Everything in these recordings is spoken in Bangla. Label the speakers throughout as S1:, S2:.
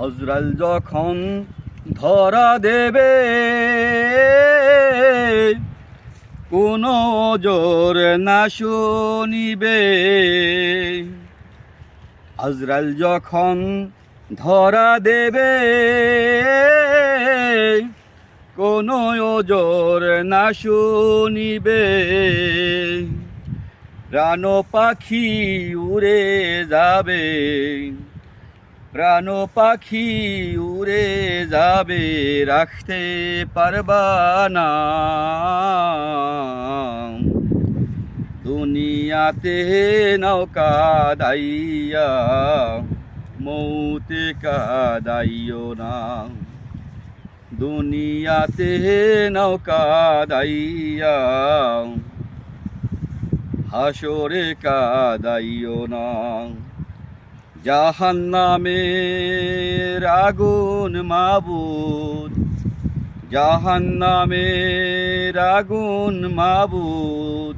S1: আজরাইল যখন ধরা দেবে কোনো জোর না শুনিবে। আজরাইল যখন ধরা দেবে কোনো জোর না শুনিবে। প্রাণ পাখি উড়ে যাবে, প্রাণ পাখি উড়ে যাবে, রাখতে পারবা না। দুনিয়াতে নৌকা দাইয়া মৌতে কাদাইও না। দুনিয়াতে নৌকা দাইয়া হাসরে কাদাইও না। জাহান্নামের আগুন মাবুদ, জাহান্নামের আগুন মাবুদ,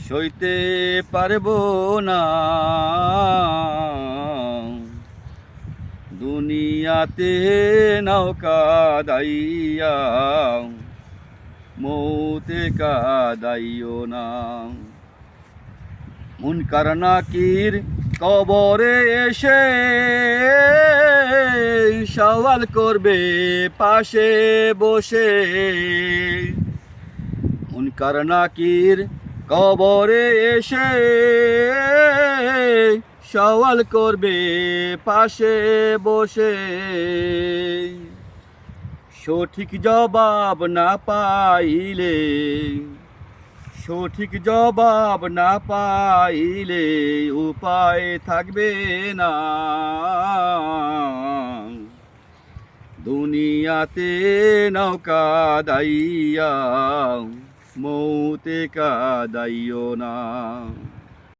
S1: সইতে পারবো না। দুনিয়াতে নৌকা দাইয়া মৌতে কাদাইও না। মুনকার নাকির কবরে এসে সওয়াল করবে পাশে বসে। মুনকার নাকির কবরে এসে সওয়াল করবে পাশে বসে। সঠিক জবাব না পাইলে, সঠিক জবাব না পাইলে উপায় থাকবে না। দুনিয়াতে নৌকা দাইয়া মৌতে কাদাইও না।